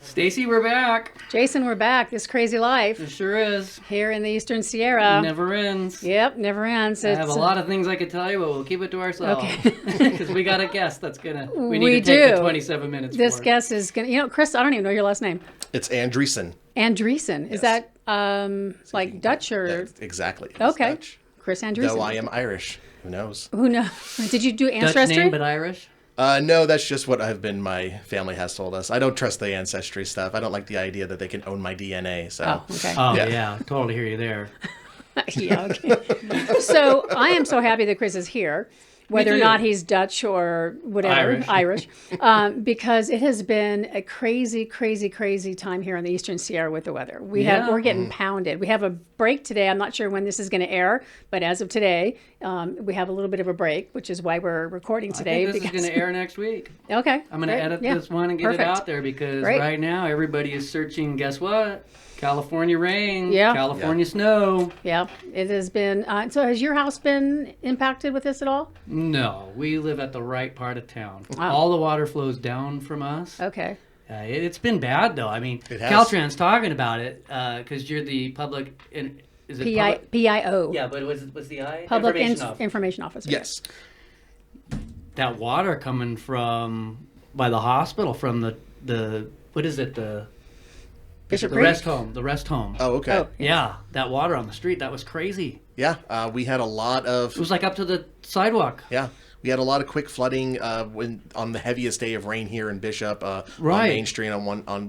Stacey, we're back. Jason, we're back. This crazy life It sure is. here in the Eastern Sierra. Never ends. Yep, never ends. I have a lot of things I could tell you, but we'll keep it to ourselves. Okay. Because we got a guest that's gonna. We need We to take do. the 27 minutes. This for. guest is gonna. Chris, I don't even know your last name. It's Andriessen. Andriessen. Is Yes. that like Dutch or That's exactly. It's okay? Dutch. Chris Andriessen. Though I am Irish. Who knows? Who knows? Did you do Dutch ancestry? name, but Irish. No, that's just what my family has told us. I don't trust the ancestry stuff. I don't like the idea that they can own my DNA. So. Oh, okay. Oh Yeah. yeah, totally hear you there. Yeah. Okay. So I am so happy that Chris is here, whether or too. not he's Dutch or whatever, Irish. because it has been a crazy, crazy, crazy time here in the Eastern Sierra with the weather. We're Yeah. getting pounded. We have a break today. I'm not sure when this is going to air, but as of today, we have a little bit of a break, which is why we're recording today. I think this is going to air next week. Okay. I'm going to great. edit Yeah. this one and get Perfect. it out there because Great. right now everybody is searching. Guess what? California rain. Yeah. California snow. Yeah, it has been. So has your house been impacted with this at all? No, we live at the right part of town. Wow. All the water flows down from us. Okay. It's been bad though. I mean, It has. CalTrans talking about it because you're the public. Is it public? PIO. Yeah, but what's the I? Public Information Officer. Information Officer. Yes. That water coming from by the hospital from the what is it Bishop the Creek? rest home the rest home. Oh, okay. Oh. Yeah, that water on the street that was crazy. Yeah. We had a lot of. It was like up to the sidewalk. Yeah. We had a lot of quick flooding when on the heaviest day of rain here in Bishop on Right. Main Street on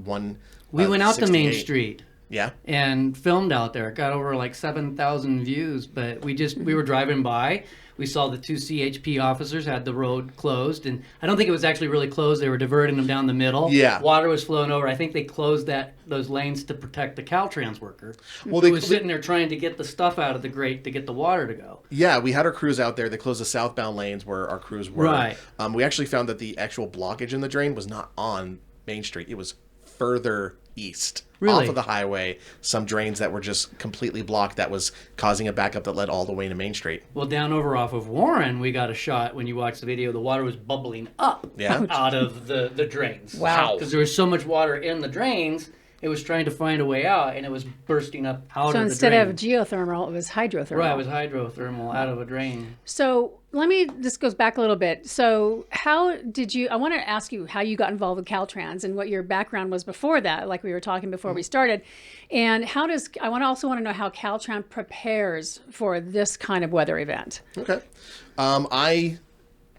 one. We went out to Main 68. Street Yeah. and filmed out there. It got over like 7,000 views, but we were driving by. We saw the two CHP officers had the road closed, and I don't think it was actually really closed. They were diverting them down the middle. Yeah. Water was flowing over. I think they closed those lanes to protect the CalTrans worker Well, who they was sitting there trying to get the stuff out of the grate to get the water to go. Yeah, we had our crews out there. They closed the southbound lanes where our crews were. Right. We actually found that the actual blockage in the drain was not on Main Street. It was further east. Really? Off of the highway. Some drains that were just completely blocked that was causing a backup that led all the way to Main Street. Well, down over off of Warren, we got a shot when you watch the video. The water was bubbling up Yeah. out of the drains. Wow. Because there was so much water in the drains, it was trying to find a way out, and it was bursting up out So of the instead drain. of geothermal, it was hydrothermal. Right, it was hydrothermal out of a drain. So this goes back a little bit. So how did you, I want to ask you how you got involved with CalTrans and what your background was before that, like we were talking before we started. And I also want to know how CalTrans prepares for this kind of weather event. Okay.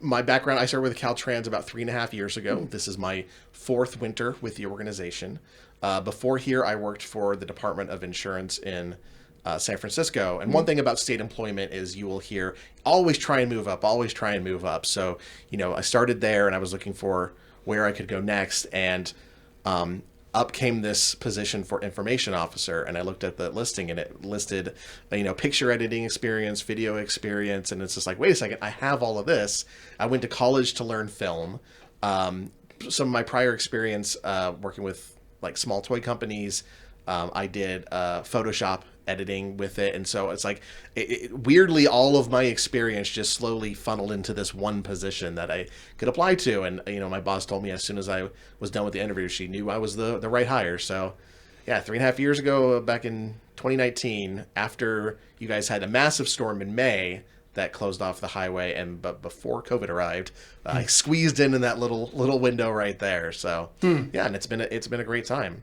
My background, I started with CalTrans about 3.5 years ago. This is my 4th winter with the organization. Before here, I worked for the Department of Insurance in San Francisco. And one thing about state employment is you will hear, always try and move up, always try and move up. So, I started there and I was looking for where I could go next. And up came this position for information officer. And I looked at the listing and it listed, picture editing experience, video experience. And it's just like, wait a second, I have all of this. I went to college to learn film. Some of my prior experience working with like small toy companies, I did Photoshop editing with it. And so it's like, weirdly, all of my experience just slowly funneled into this one position that I could apply to. And, my boss told me as soon as I was done with the interview, she knew I was the right hire. So yeah, 3.5 years ago, back in 2019, after you guys had a massive storm in May that closed off the highway, but before COVID arrived, I squeezed in that little window right there. So yeah, and it's been a great time.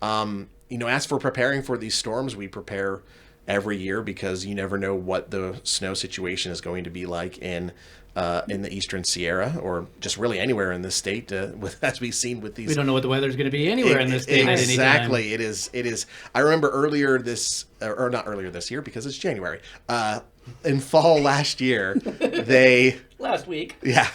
As for preparing for these storms, we prepare every year because you never know what the snow situation is going to be like in the Eastern Sierra or just really anywhere in this state. As we've seen with these, We don't know what the weather's going to be anywhere in this state at any time. Exactly, it is. I remember earlier or not earlier this year because it's January. In fall last year, Last week. yeah.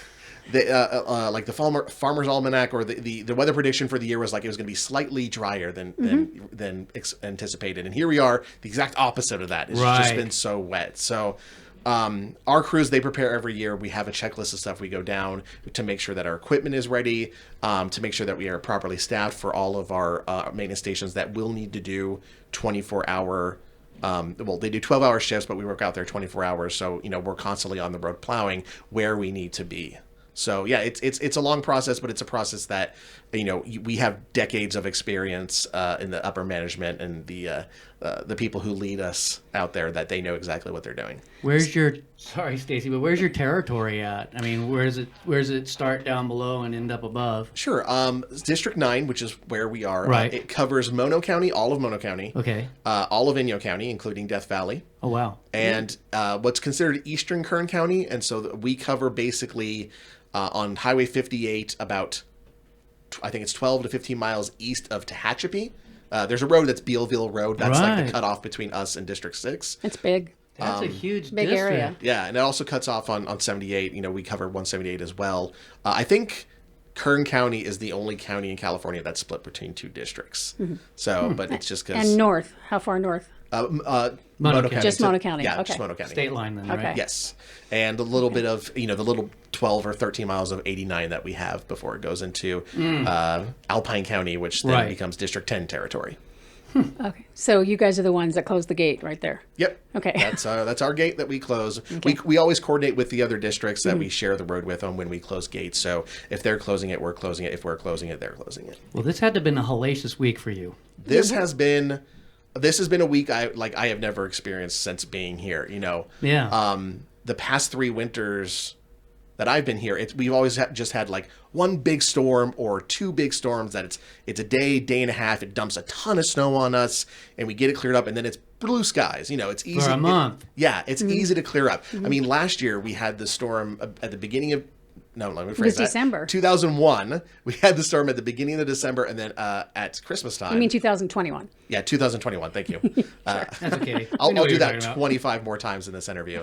Like the Farmer's Almanac or the weather prediction for the year was like it was going to be slightly drier than anticipated, and here we are, the exact opposite of that. It's just Right. been so wet. So our crews, they prepare every year. We have a checklist of stuff we go down to make sure that our equipment is ready, to make sure that we are properly staffed for all of our maintenance stations that will need to do 24-hour. They do 12-hour shifts, but we work out there 24 hours. So, we're constantly on the road plowing where we need to be. So yeah, it's a long process, but it's a process that, you know, we have decades of experience in the upper management and the people who lead us out there, that they know exactly what they're doing. Where's your sorry, Stacey, but where's your territory at? I mean, where does it start down below and end up above? Sure. District 9, which is where we are, Right. it covers Mono County, all of Mono County, Okay. all of Inyo County, including Death Valley, Oh wow. and what's considered Eastern Kern County. And so we cover basically on Highway 58 about, I think it's 12 to 15 miles east of Tehachapi. There's a road that's Bealville Road. That's like Right. the cutoff between us and District 6. It's big. That's a huge big district. area. Yeah, and it also cuts off on 78. You know, we cover 178 as well. I think Kern County is the only county in California that's split between two districts. So, but it's just because... And north, how far north? Mono County. Just Mono County, Yeah, okay. just Mono County. State line then, Okay. right? Yes. And a little bit of, you know, the little 12 or 13 miles of 89 that we have before it goes into Alpine County, which then Right. becomes District 10 territory. Okay. So you guys are the ones that close the gate right there. Yep. Okay. That's our gate that we close. We always coordinate with the other districts that we share the road with on when we close gates. So if they're closing it, we're closing it. If we're closing it, they're closing it. Well, this had to have been a hellacious week for you. This has been a week I have never experienced since being here. You know, Yeah. the past 3 winters that I've been here, we've always just had like one big storm or 2 big storms that it's a day and a half. It dumps a ton of snow on us, and we get it cleared up, and then it's blue skies. You know, it's easy For a month. It's easy to clear up. I mean, last year we had the storm at the beginning of. No, let me phrase that. December. 2001. We had the storm at the beginning of December, and then at Christmas time. I mean 2021. Yeah, 2021. Thank you. That's okay. I'll We know what do you're that talking about. 25 more times in this interview.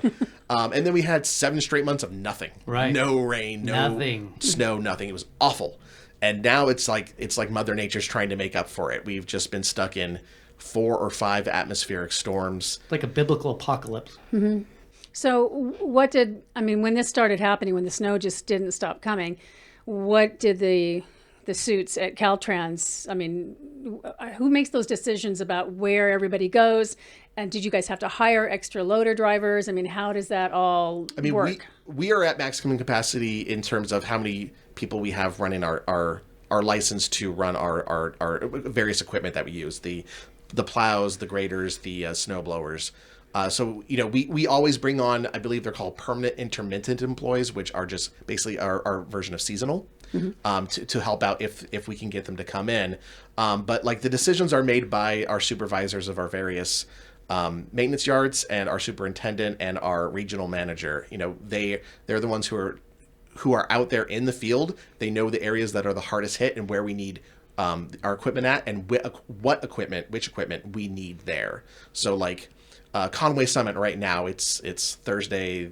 And then we had 7 straight months of nothing. Right. No rain, no Nothing. snow, nothing. It was awful. And now it's like Mother Nature's trying to make up for it. We've just been stuck in 4 or 5 atmospheric storms. Like a biblical apocalypse. So when this started happening, when the snow just didn't stop coming, what did the suits at CalTrans, I mean, who makes those decisions about where everybody goes? And did you guys have to hire extra loader drivers? I mean, how does that all work? We are at maximum capacity in terms of how many people we have running our license to run our various equipment that we use, the plows, the graders, the snow blowers. So, you know, we always bring on, I believe they're called permanent intermittent employees, which are just basically our version of seasonal, to help out if we can get them to come in. But like the decisions are made by our supervisors of our various maintenance yards and our superintendent and our regional manager. You know, they're the ones who are out there in the field. They know the areas that are the hardest hit and where we need our equipment at, and which equipment we need there. So like Conway Summit right now, it's Thursday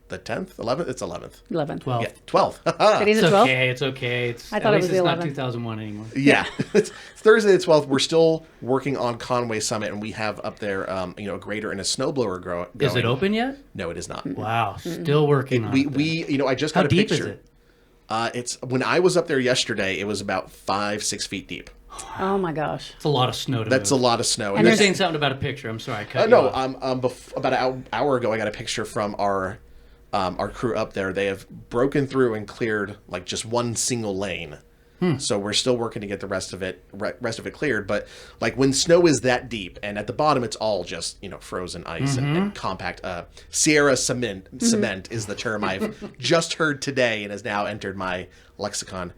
the 10th, 11th. It's 11th. 11th. 12. Yeah, 12th. But is it It's 12? okay. It's okay. I thought at it was least it's the not 11th. 2001 anymore. Yeah, it's Thursday the 12th. We're still working on Conway Summit, and we have up there, a grader and a snowblower going. Is it open yet? No, it is not. Wow. Still working on it. I just How got a deep picture. is it? It's when I was up there yesterday, it was about 5-6 feet deep. Oh my gosh. It's a lot of snow to That's a move. lot of snow. You're there's- saying something about a picture. I'm sorry. I cut you No, off. about an hour ago, I got a picture from our crew up there. They have broken through and cleared like just one single lane. So we're still working to get the rest of it cleared. But like when snow is that deep, and at the bottom it's all just frozen ice and compact. Sierra cement is the term I've just heard today and has now entered my lexicon.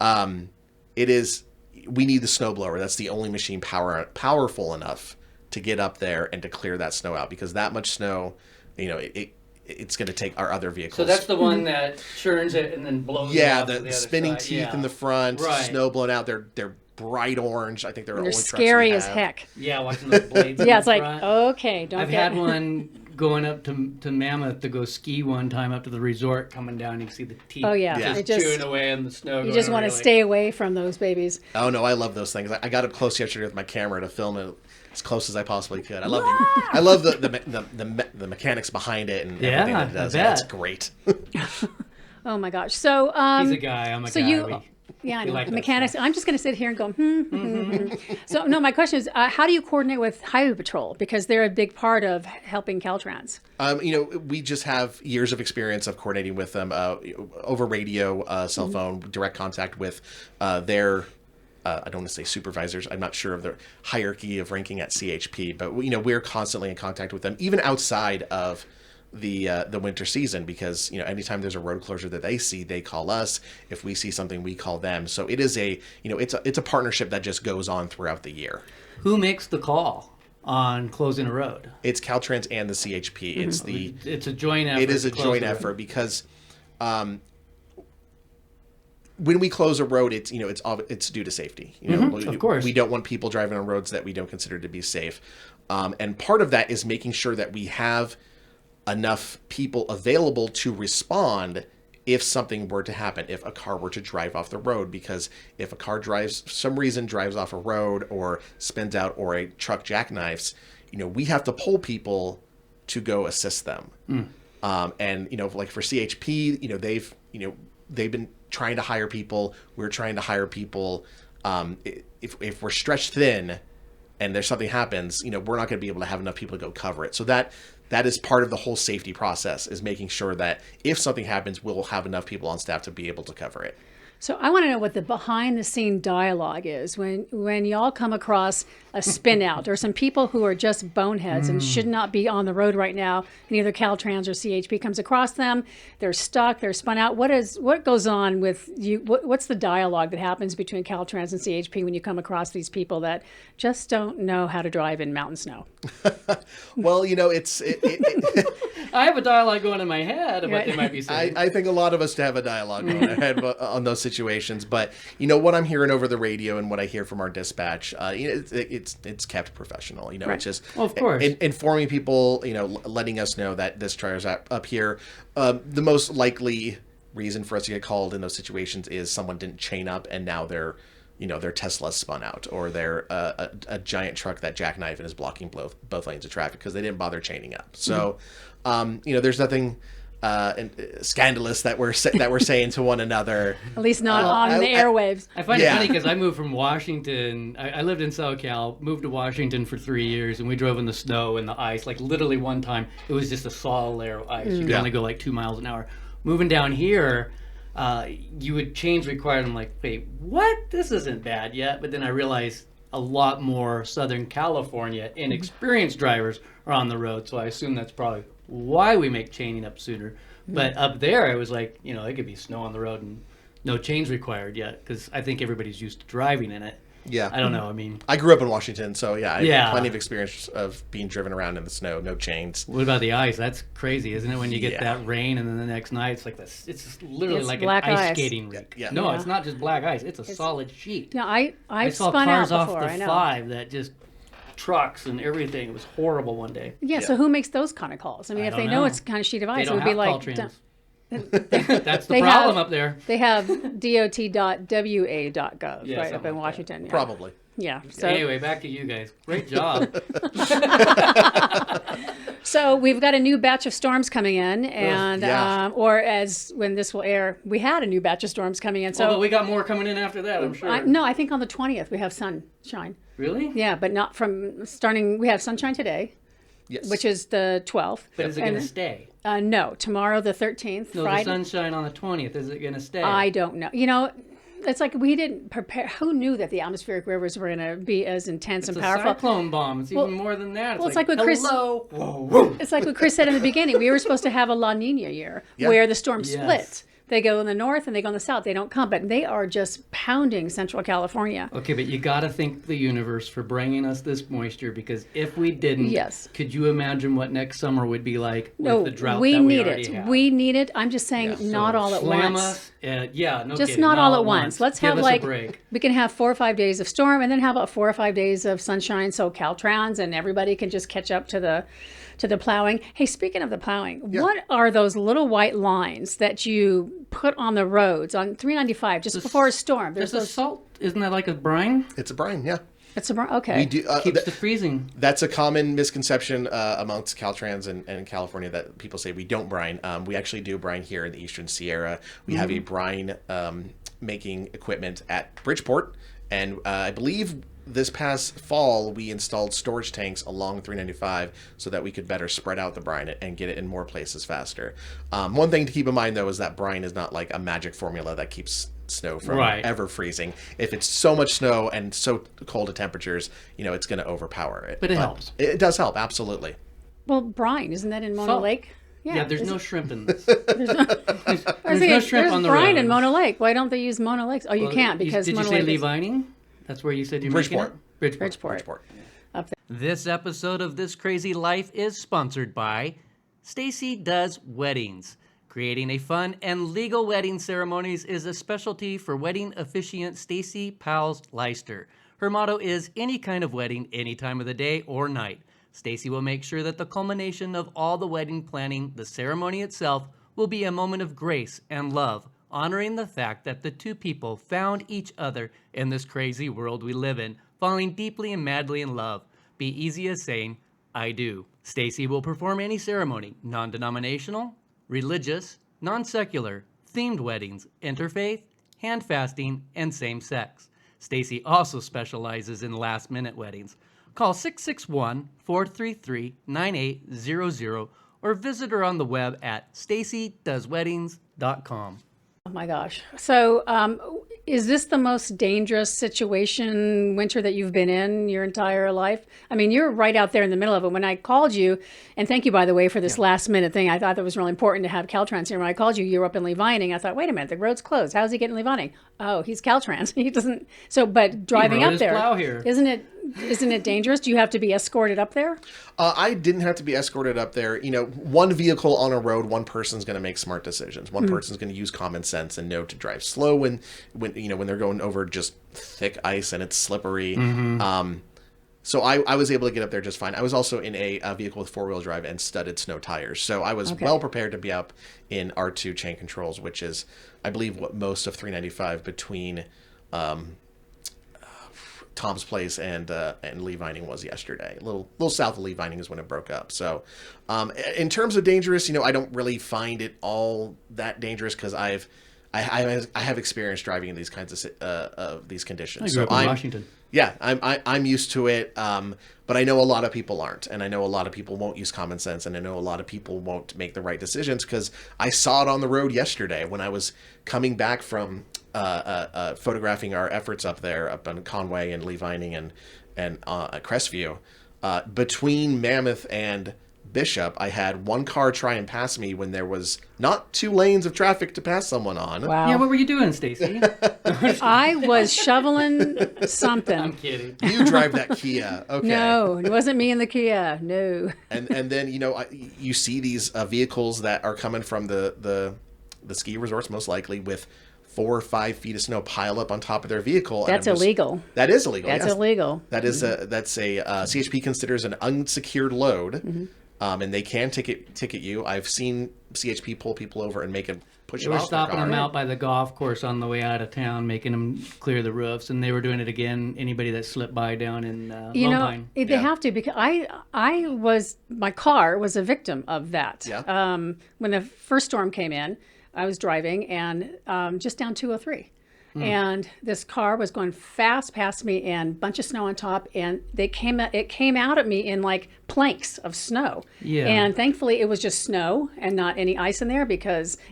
It is. We need the snowblower. That's the only machine powerful enough to get up there and to clear that snow out, because that much snow, it's going to take our other vehicles. So that's the one that churns it and then blows it Yeah, off to the other spinning side. teeth Yeah. in the front, Right. snow blown out. They're bright orange. I think they're They're only trucks scary we as have. heck. Yeah, watching those blades. in Yeah, the it's like, front. okay, don't I've get had one going up to Mammoth to go ski one time up to the resort, coming down. You can see the teeth. Oh, yeah. Yeah. It just, chewing away in the snow. you going just over, want to you're like, stay away from those babies. Oh no, I love those things. I got up close yesterday with my camera to film it as close as I possibly could. I love the mechanics behind it and Yeah, everything that it I does. bet. Yeah, it's great. Oh my gosh. So He's a guy. I'm a so guy. you Yeah, I know. like that Mechanics. I'm just going to sit here and go, So, no, my question is, how do you coordinate with Highway Patrol? Because they're a big part of helping CalTrans. We just have years of experience of coordinating with them over radio, cell phone, direct contact with their, I don't want to say supervisors. I'm not sure of their hierarchy of ranking at CHP, but we're constantly in contact with them, even outside of the winter season, because anytime there's a road closure that they see, they call us. If we see something, we call them. So it is it's a partnership that just goes on throughout the year. Who makes the call on closing a road? It's CalTrans and the CHP. It's a joint effort. It is a joint effort because when we close a road, it's due to safety. Of course, we don't want people driving on roads that we don't consider to be safe, and part of that is making sure that we have enough people available to respond if something were to happen, if a car were to drive off the road, because if a car for some reason drives off a road or spins out, or a truck jackknifes, we have to pull people to go assist them. And like for CHP, they've been trying to hire people. We're trying to hire people. If we're stretched thin and there's something happens, we're not going to be able to have enough people to go cover it. So that is part of the whole safety process, is making sure that if something happens, we'll have enough people on staff to be able to cover it. So I want to know what the behind the scene dialogue is when y'all come across a spin out or some people who are just boneheads and should not be on the road right now, and either CalTrans or CHP comes across them, they're stuck, they're spun out. What goes on with you? What's the dialogue that happens between CalTrans and CHP when you come across these people that just don't know how to drive in mountain snow? Well, I have a dialogue going in my head of what they might be saying. I think a lot of us have a dialogue going ahead on those situations, but what I'm hearing over the radio and what I hear from our dispatch, it's kept professional. Right. It's just of course informing people, letting us know that this trial's up here. The most likely reason for us to get called in those situations is someone didn't chain up and now their Tesla spun out, or they're a giant truck that jackknifed and is blocking both lanes of traffic because they didn't bother chaining up. So, there's nothing scandalous that we're saying to one another. At least not on the airwaves. I find it funny because I moved from Washington. I lived in SoCal, moved to Washington for 3 years, and we drove in the snow and the ice. Like literally one time, it was just a solid layer of ice. You could only go like 2 miles an hour. Moving down here, you would change required. I'm like, wait, what? This isn't bad yet. But then I realized a lot more Southern California inexperienced drivers are on the road. So I assume that's probably why we make chaining up sooner. But up there, it was like, it could be snow on the road and no chains required yet, because I think everybody's used to driving in it. Yeah. I don't know. I mean, I grew up in Washington, so I have plenty of experience of being driven around in the snow, no chains. What about the ice? That's crazy, isn't it? When you get that rain and then the next night, it's like this. It's literally like an ice skating rink. Yeah. No, it's not just black ice. It's a solid sheet. Yeah, I saw spun cars out off before. the I know. 5 that just trucks and everything. It was horrible one day. Yeah. So who makes those kind of calls? I mean, if they know it's kind of sheet of ice, They it don't would be have like. CalTrans. That's the problem up there. They have dot.wa.gov, Yeah, right, up in like Washington. Yeah. Probably. Yeah. So, Anyway, back to you guys. Great job. so we've got a new batch of storms coming in, and or as when this will air, we had a new batch of storms coming in. So but we got more coming in after that, I'm sure. No, I think on the 20th we have sunshine. Really? Yeah, but not from starting. We have sunshine today. Yes. Which is the 12th. But is it going to stay? No, tomorrow the 13th. No, Friday. the sunshine on the 20th. Is it going to stay? I don't know. It's like we didn't prepare. Who knew that the atmospheric rivers were going to be as intense and powerful? It's a cyclone bomb. It's even more than that. It's like what Chris. Hello. Whoa. It's like what Chris said in the beginning. We were supposed to have a La Nina year where the storms split. They go in the north and they go in the south. They don't come, but they are just pounding Central California. Okay, but you got to thank the universe for bringing us this moisture, because if we didn't, could you imagine what next summer would be like with the drought we that we need already it. have? We need it. I'm just saying, not all at Slam once. us. No just kidding. not all at once. Let's Give have us like a break. we can have 4 or 5 days of storm, and then how about 4 or 5 days of sunshine, so CalTrans and everybody can just catch up to the plowing. Hey, speaking of the plowing, what are those little white lines that you put on the roads on 395 just before a storm? There's a salt. Isn't that like a brine? It's a brine, yeah. It's a okay. We do, Keeps the freezing. That's a common misconception amongst CalTrans and in California, that people say we don't brine. We actually do brine here in the Eastern Sierra. We have a brine making equipment at Bridgeport, and I believe this past fall we installed storage tanks along 395 so that we could better spread out the brine and get it in more places faster. One thing to keep in mind though is that brine is not like a magic formula that keeps snow from ever freezing. If it's so much snow and so cold at temperatures, it's going to overpower it. But it helps. It does help, absolutely. Well, brine, isn't that in Mona Lake? Yeah, there's no shrimp in this. There's no shrimp on the road. There's brine in Mona Lake. Why don't they use Mona Lake? Oh, you can't because did Mona you say Lake Levining? That's where you said you're Bridgeport. making it? Bridgeport. Up there. This episode of This Crazy Life is sponsored by Stacey Does Weddings. Creating a fun and legal wedding ceremonies is a specialty for wedding officiant Stacey Powells Leister. Her motto is any kind of wedding, any time of the day or night. Stacey will make sure that the culmination of all the wedding planning, the ceremony itself, will be a moment of grace and love, honoring the fact that the two people found each other in this crazy world we live in, falling deeply and madly in love. Be easy as saying, I do. Stacey will perform any ceremony, non-denominational, religious, non-secular, themed weddings, interfaith, hand fasting, and same-sex. Stacey also specializes in last-minute weddings. Call 661-433-9800 or visit her on the web at staceydoesweddings.com. Oh my gosh. So, is this the most dangerous situation, winter, that you've been in your entire life? I mean, you're right out there in the middle of it. When I called you, and thank you, by the way, for this last minute thing. I thought that was really important to have CalTrans here. When I called you, you were up in Levining. I thought, wait a minute, the road's closed. How's he getting Levining? Oh, he's CalTrans. He doesn't. So, but driving He rode up his there, plow here. isn't it dangerous? Do you have to be escorted up there? I didn't have to be escorted up there. One vehicle on a road, one person's going to make smart decisions. One person's going to use common sense and know to drive slow when they're going over just thick ice and it's slippery. So I was able to get up there just fine. I was also in a vehicle with four-wheel drive and studded snow tires. So I was well prepared to be up in R2 chain controls, which is, I believe, what most of 395 between Tom's Place and Levining was yesterday. A little south of Levining is when it broke up. So in terms of dangerous, I don't really find it all that dangerous because I have experience driving in these kinds of these conditions. I grew up in Washington. Yeah, I'm used to it, but I know a lot of people aren't, and I know a lot of people won't use common sense, and I know a lot of people won't make the right decisions because I saw it on the road yesterday when I was coming back from photographing our efforts up there, up on Conway and Levining and Crestview. Between Mammoth and Bishop, I had one car try and pass me when there was not two lanes of traffic to pass someone on. Wow. Yeah, what were you doing, Stacey? I was shoveling something. I'm kidding. You drive that Kia, okay? No, it wasn't me in the Kia. No. And then you see these vehicles that are coming from the ski resorts, most likely with 4 or 5 feet of snow piled up on top of their vehicle. That's illegal. That is illegal. That's yes. illegal. That is CHP considers an unsecured load, and they can ticket you. I've seen CHP pull people over and make them push They them were off stopping their car. them out by the golf course on the way out of town, making them clear the roofs, and they were doing it again. Anybody that slipped by down in Lone Pine. They have to, because my car was a victim of that. Yeah. When the first storm came in, I was driving and just down 203. And this car was going fast past me and bunch of snow on top, and it came out at me in like planks of snow. Yeah. And thankfully it was just snow and not any ice in there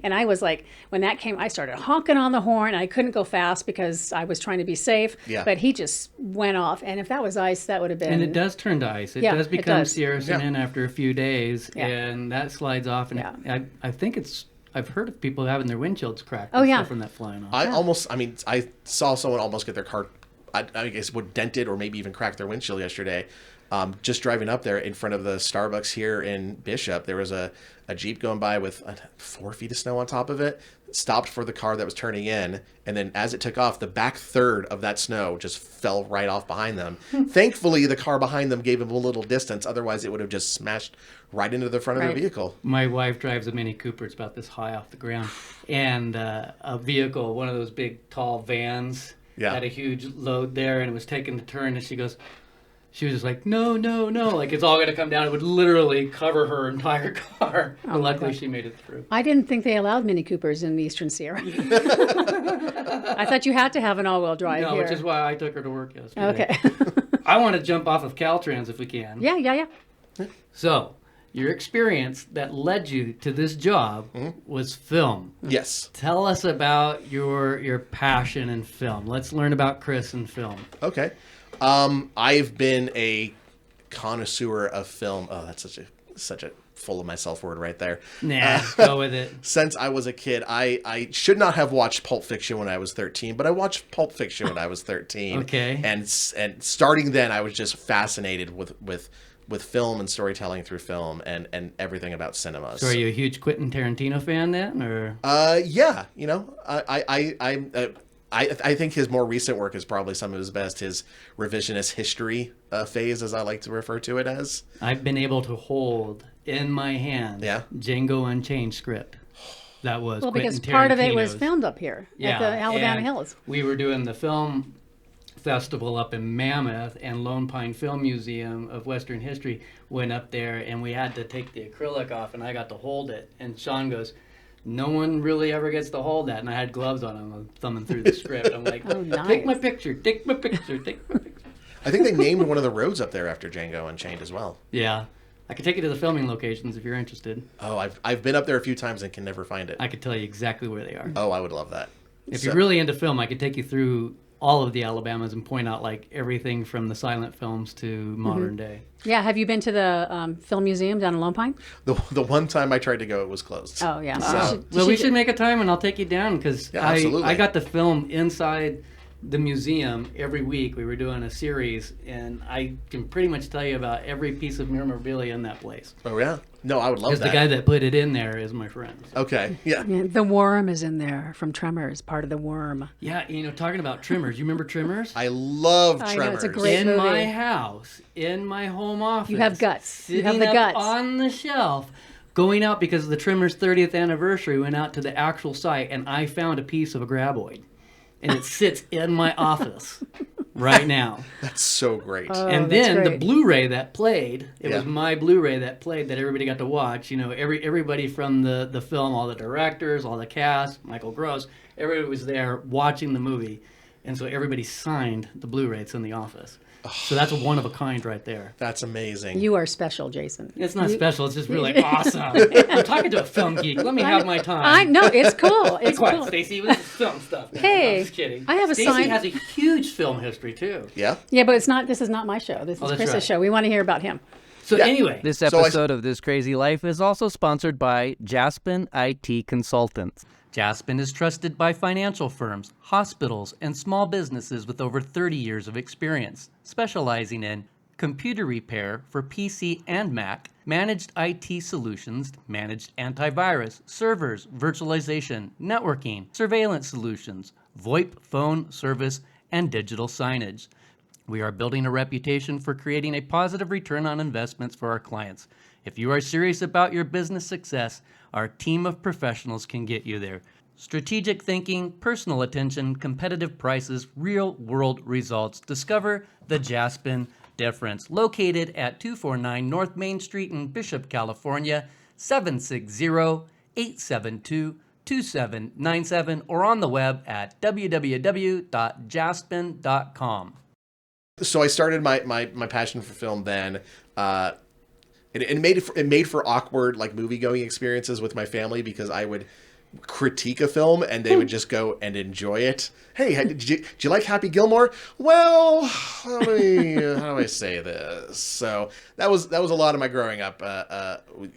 and I was like, when that came, I started honking on the horn. I couldn't go fast because I was trying to be safe. Yeah. But he just went off, and if that was ice, that would have been. And it does turn to ice. It Yeah, does it become does. Sierra Sinin after a few days, Yeah. and that slides off. And I think I've heard of people having their windshields cracked from that flying off. I saw someone almost get their car, I guess, dented or maybe even cracked their windshield yesterday. Just driving up there in front of the Starbucks here in Bishop, there was a Jeep going by with 4 feet of snow on top of it, stopped for the car that was turning in, and then as it took off, the back third of that snow just fell right off behind them. Thankfully, the car behind them gave them a little distance, otherwise it would have just smashed right into the front of their vehicle. My wife drives a Mini Cooper. It's about this high off the ground. And a vehicle, one of those big, tall vans, had a huge load there, and it was taking the turn, and she goes, she was just like, no, no, no. Like, it's all going to come down. It would literally cover her entire car. Oh, But my luckily, God. she made it through. I didn't think they allowed Mini Coopers in the Eastern Sierra. I thought you had to have an all-wheel drive No, here. which is why I took her to work yesterday. Okay. I want to jump off of CalTrans if we can. yeah. So, your experience that led you to this job was film. Yes. Tell us about your passion in film. Let's learn about Chris and film. Okay. I've been a connoisseur of film. Oh, that's such a full of myself word right there. Nah, go with it. Since I was a kid, I should not have watched Pulp Fiction when I was 13, but I watched Pulp Fiction when I was 13. Okay. And starting then, I was just fascinated with film and storytelling through film and everything about cinema. So are you a huge Quentin Tarantino fan then, or? Yeah, you know, I think his more recent work is probably some of his best. His revisionist history phase, as I like to refer to it as. I've been able to hold in my hand Django Unchained script. That was Well, because Quentin part of it was Tarantino's. filmed up here at the Alabama and Hills. We were doing the film festival up in Mammoth, and Lone Pine Film Museum of Western History went up there, and we had to take the acrylic off, and I got to hold it. And Sean goes, no one really ever gets to hold that. And I had gloves on. I'm thumbing through the script. I'm like, Oh, nice. take my picture, take my picture, take my picture. I think they named one of the roads up there after Django Unchained as well. Yeah. I could take you to the filming locations if you're interested. Oh, I've been up there a few times and can never find it. I could tell you exactly where they are. Oh, I would love that. If you're really into film, I could take you through all of the Alabamas and point out like everything from the silent films to modern day. Yeah, have you been to the film museum down in Lone Pine? The one time I tried to go, it was closed. Oh, yeah. Well, we should make a time and I'll take you down because Yeah, absolutely. I got to film inside the museum every week. We were doing a series, and I can pretty much tell you about every piece of memorabilia in that place. Oh yeah, no, I would love Because that. the guy that put it in there is my friend. Okay, yeah. Yeah, the worm is in there from Tremors, part of the worm. Yeah, you know, talking about Tremors. You remember Tremors? I love I Tremors. know, it's a great in movie. my house, in my home office. You have guts. You have sitting the up guts. on the shelf, going out because of the Tremors 30th anniversary, went out to the actual site, and I found a piece of a graboid. And it sits in my office right now. That's so great. And that's then the great. Blu-ray that played, it Yeah. was my Blu-ray that played that everybody got to watch. You know, everybody from the film, all the directors, all the cast, Michael Gross, everybody was there watching the movie. And so everybody signed the Blu-ray. It's in the office. So that's a one of a kind right there. That's amazing. You are special, Jason. It's not special. It's just really awesome. I'm talking to a film geek. Let me have my time. I know, it's cool. It's Quiet, cool. Stacey. This is film stuff. Hey, I'm just kidding. I have a Stacey sign- has a huge film history too. Yeah. Yeah, but it's not. This is not my show. This is that's Chris's right. show. We want to hear about him. So Yeah. anyway, This So episode of This Crazy Life is also sponsored by Jaspin IT Consultants. Jaspin is trusted by financial firms, hospitals, and small businesses with over 30 years of experience, specializing in computer repair for PC and Mac, managed IT solutions, managed antivirus, servers, virtualization, networking, surveillance solutions, VoIP phone service, and digital signage. We are building a reputation for creating a positive return on investments for our clients. If you are serious about your business success, our team of professionals can get you there. Strategic thinking, personal attention, competitive prices, real-world results. Discover the Jaspin difference. Located at 249 North Main Street in Bishop, California, 760-872-2797, or on the web at www.jaspin.com. So I started my passion for film then. It made for awkward like movie going experiences with my family because I would critique a film and they would just go and enjoy it. Hey, did you like Happy Gilmore? Well, how do I say this? So that was a lot of my growing up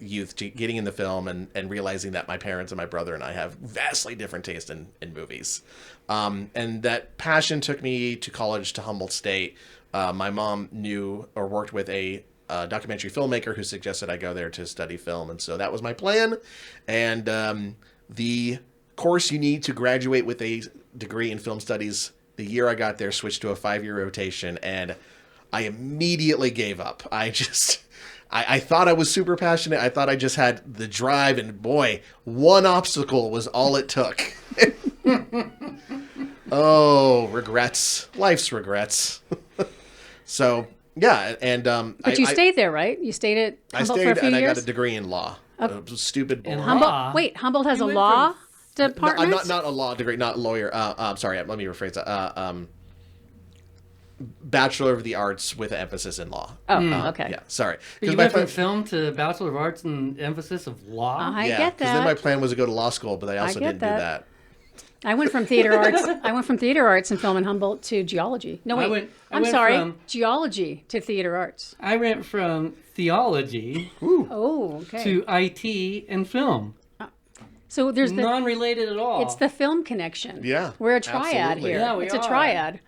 youth, getting in the film and realizing that my parents and my brother and I have vastly different taste in movies. And that passion took me to college to Humboldt State. My mom knew or worked with a documentary filmmaker who suggested I go there to study film. And so that was my plan. And the course you need to graduate with a degree in film studies, the year I got there, switched to a 5-year rotation. And I immediately gave up. I thought I was super passionate. I thought I just had the drive. And boy, one obstacle was all it took. Oh, regrets. Life's regrets. So Yeah, and But you stayed there, right? You stayed at I Humboldt stayed for a few and I years? got a degree in law. Stupid. In boring. law? Wait, Humboldt has a went law No, department? not a law degree, not lawyer. I'm sorry. Let me rephrase that. Bachelor of the Arts with an emphasis in law. Oh, okay. Yeah, sorry. You went from film to Bachelor of Arts and emphasis of law? I yeah, get because then my that. plan was to go to law school, but I also get didn't do that. that. I went from theater arts. I went from theater arts and film in Humboldt to geology. No, wait. I I'm went sorry. from- Geology to theater arts. I went from theology Oh, okay. to IT and film. So there's the Non-related at all. it's the film connection. Yeah, We're a triad absolutely. here. Yeah, we it's are. a triad.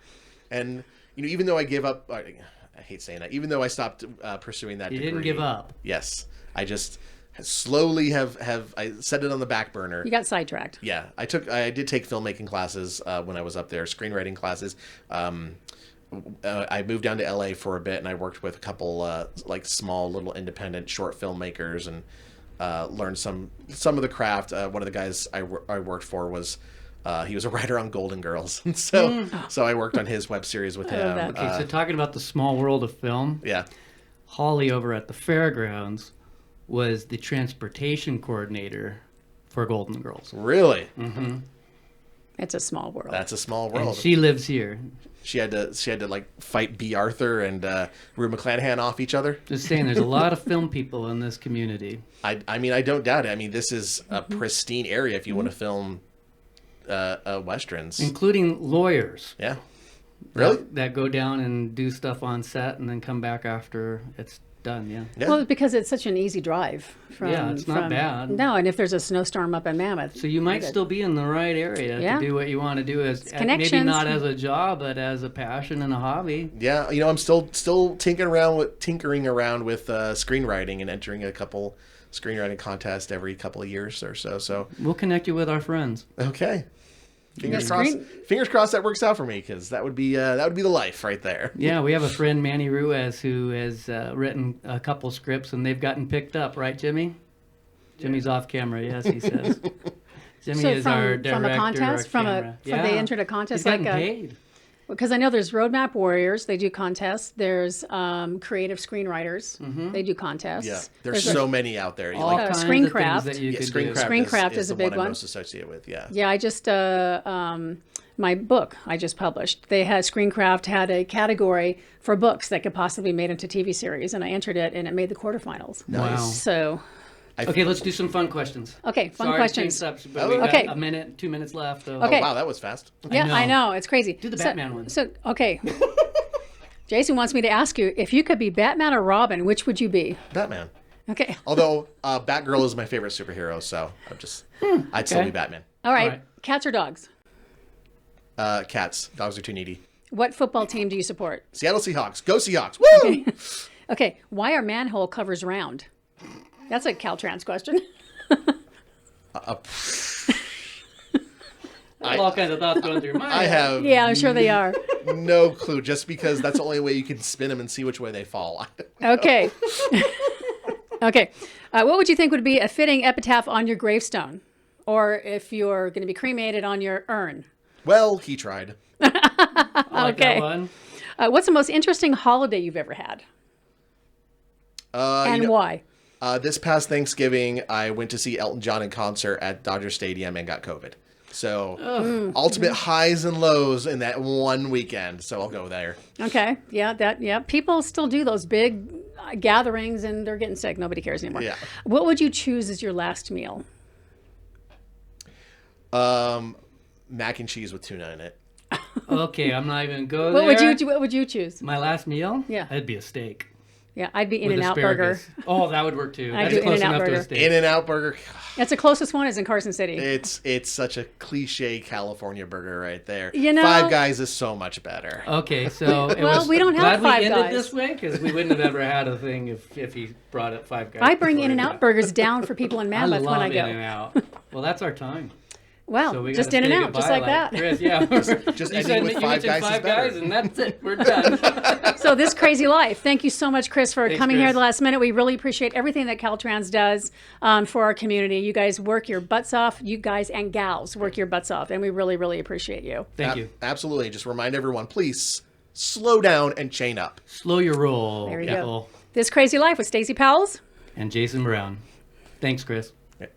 And even though I gave up, I hate saying that. Even though I stopped pursuing that You degree, didn't give up. Yes, I just slowly have I set it on the back burner. You got sidetracked. Yeah, I did take filmmaking classes when I was up there, screenwriting classes. I moved down to LA for a bit, and I worked with a couple like small little independent short filmmakers, and learned some of the craft. One of the guys I worked for was he was a writer on Golden Girls, and so I worked on his web series with him. that. Okay, so talking about the small world of film, Yeah, Holly over at the fairgrounds was the transportation coordinator for Golden Girls. really, It's a small world. that's a small And world. she lives here. She had to like fight B. Arthur and Rue McClanahan off each other. Just saying, there's a lot of film people in this community. I mean, I don't doubt it. I mean, this is a pristine area if you want to film westerns. Including lawyers. Yeah, really. That go down and do stuff on set and then come back after it's done, yeah. Yeah. Well, because it's such an easy drive. From, Yeah, it's not bad. No, and if there's a snowstorm up in Mammoth. So you might still be in the right area Yeah. to do what you want to do as maybe connections. not as a job, but as a passion and a hobby. Yeah, I'm still tinkering around with screenwriting and entering a couple screenwriting contests every couple of years or so. So We'll connect you with our friends. okay, fingers Yeah, crossed. Fingers crossed that works out for me, because that would be the life right there. Yeah, we have a friend, Manny Ruiz, who has written a couple scripts and they've gotten picked up, right, Jimmy? Jimmy's off camera, yes, he says. Jimmy So is our director. from a contest, our camera. they entered a contest He's like gotten a. paid. Because I know there's Roadmap Warriors, they do contests. There's creative screenwriters, they do contests. Yeah, there's a- so many out there. All kinds of things Screencraft. that you yeah, could do. Screencraft is the a big one I'm one. most associated with. Yeah. Yeah, I just my book I just published. They had Screencraft had a category for books that could possibly be made into TV series, and I entered it, and it made the quarterfinals. Wow. So, Okay, let's do some fun questions. okay, fun Sorry questions. to change subject, but we got Okay. a minute, 2 minutes left. So. Okay. Oh, wow, that was fast. Yeah, I know it's crazy. Do the Batman one. So, okay. Jason wants me to ask you if you could be Batman or Robin, which would you be? Batman. Okay. Although Batgirl is my favorite superhero, so I'd still Okay. be Batman. All right. right. Cats or dogs? Cats. Dogs are too needy. What football team do you support? Seattle Seahawks. Go Seahawks. Woo! Okay. Why are manhole covers round? That's a CalTrans question. All kinds of thoughts going through your mind. I have Yeah, I'm sure they are. no clue, just because that's the only way you can spin them and see which way they fall. Okay. Okay. What would you think would be a fitting epitaph on your gravestone? Or if you're going to be cremated on your urn? Well, he tried. I like okay. that one. What's the most interesting holiday you've ever had? And why? This past Thanksgiving, I went to see Elton John in concert at Dodger Stadium and got COVID. So, ultimate highs and lows in that one weekend. So I'll go there. Okay. Yeah. People still do those big gatherings and they're getting sick. Nobody cares anymore. Yeah. What would you choose as your last meal? Mac and cheese with tuna in it. Okay, I'm not even going What there. would you choose? My last meal? Yeah. It'd be a steak. Yeah, I'd be with In-N-Out Burger. asparagus. Oh, that would work too. I'd That's do close In-N-Out enough to Burger. a steak. In-N-Out Burger. That's the closest one is in Carson City. It's such a cliche California burger right there. You know- Five Guys is so much better. Okay, so it Well, was we don't have glad Five we ended Guys. this way because we wouldn't have ever had a thing if he brought up Five Guys. I bring before In-N-Out that. burgers down for people in I Mammoth love when I go. In-N-Out. Well, that's our time. Wow, So we just gotta say In-N-Out, just goodbye like that. Chris, yeah. Just you ending said with you Five mentioned Guys is Five better. Guys, and that's it. We're done. So this crazy life. Thank you so much, Chris, for Thanks, coming here Chris. at the last minute. We really appreciate everything that CalTrans does for our community. You guys work your butts off. You guys and gals work your butts off, and we really, really appreciate you. Thank you. Absolutely. Just remind everyone, please slow down and chain up. Slow your roll. There you people. go. This Crazy Life with Stacey Powells And Jason Brown. Thanks, Chris. Yeah.